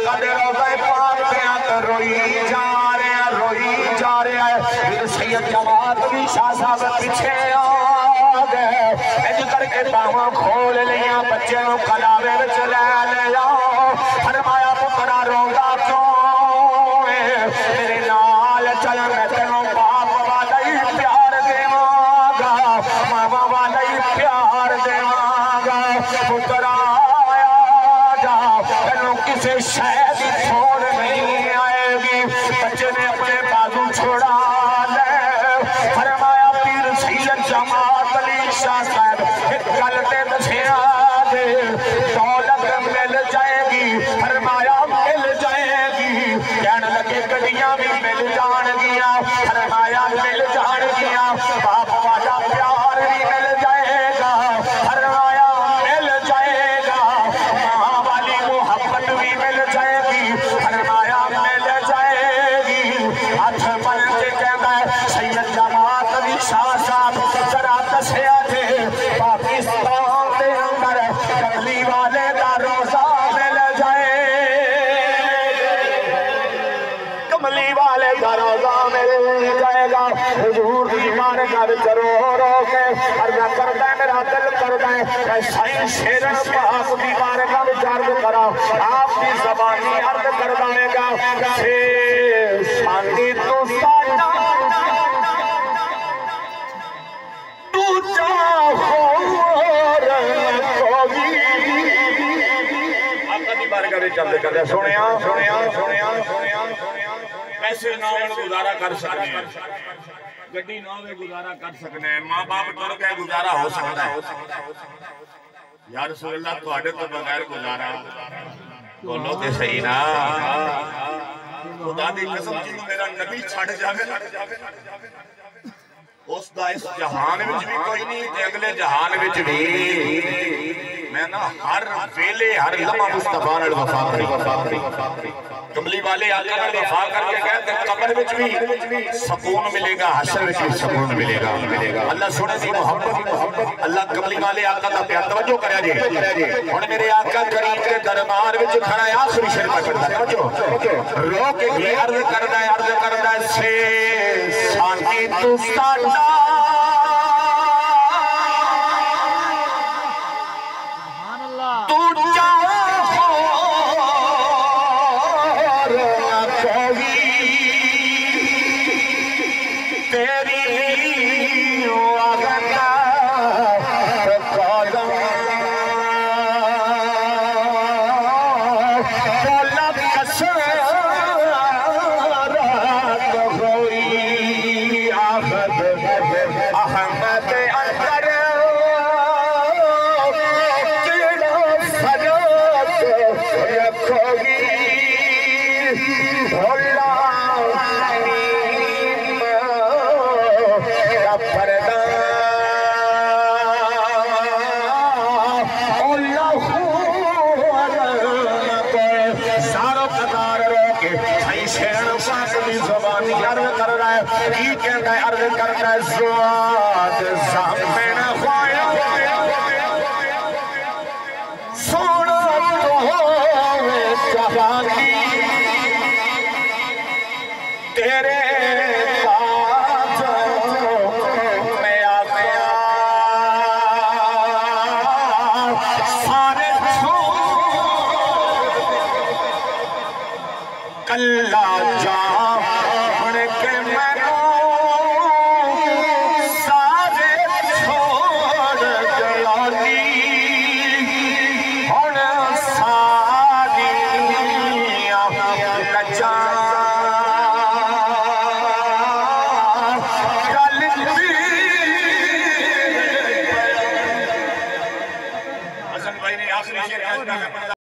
آقا دے روضہ پاک پہ روئی جا رہا ہے پھر سید جماعت بھی شاہ صاحب پیچھے آ گئے اج کر کے باواں کھول لیاں بچے نو کلاوے وچ لے لیا فرمایا پترا روندا کیوں میرے نال چل میں تینوں باپ والا ہی پیار دیواں گا ماں والا ہی پیار دیواں گا پترا آیا جا تینوں کسی شے دی چھوڑ نہیں آئے گی بچے نے اپنے بازو چھوڑا لے فرمایا پیر سید جماعت علی شاہ صاحب ایک گل تے دسیا دے دولت مل جائے گی فرمایا مل جائے گی کہنے لگے گڈیاں بھی مل جان گیا فرمایا مل جان گیا باپ والا پیار بھی مل جائے گا فرمایا مل جائے گا ماں والی محبت بھی مل جائے گی فرمایا مل جائے گی ہاتھ بن کے کہتا ہے سید جماعت علی شاہ صاحب ذرا دسیا دے پاکستان دے اندر کملی والے دا روزہ مل جائے کملی والے دا روزہ مل جائے گا حضور دی بارگاہ وچ رو رو کے عرض کردا ہے میرا دل کردا ہے سائیں شیر پاک دی بارگاہ وچ عرض کرا آپ دی زبانی عرض کردا ہے گا شانی تو ساڈا پیسے نہ گزارا کر سکتے ہیں گڈی نہ گزارا کر سکتے ہیں ماں باپ ٹر کے گزارا ہو سکتا ہے یا رسول اللہ تواڈے تو بغیر گزارا بولو تے صحیح نا خدا دی قسم جی میرا نبی چھڑ جاوے اس دا اس جہان وچ بھی کوئی نہیں تے اگلے جہان وچ بھی میں نا ہر ویلے ہر لمحہ مصطفیٰ نال وفا کری کملی والے آقا نال وفا کر کے کہتے ہیں قبر وچ بھی سکون ملے گا حشر وچ بھی سکون ملے گا اللہ سونے دی محبت اللہ کملی والے آقا دا پیار توجہ کریا جی ہن میرے آقا کریم کے دربار وچ کھڑا ہے آخری شعر پڑھدا ہے توجہ رو کے یہ عرض کردا ہے سے شانی تو ساڈا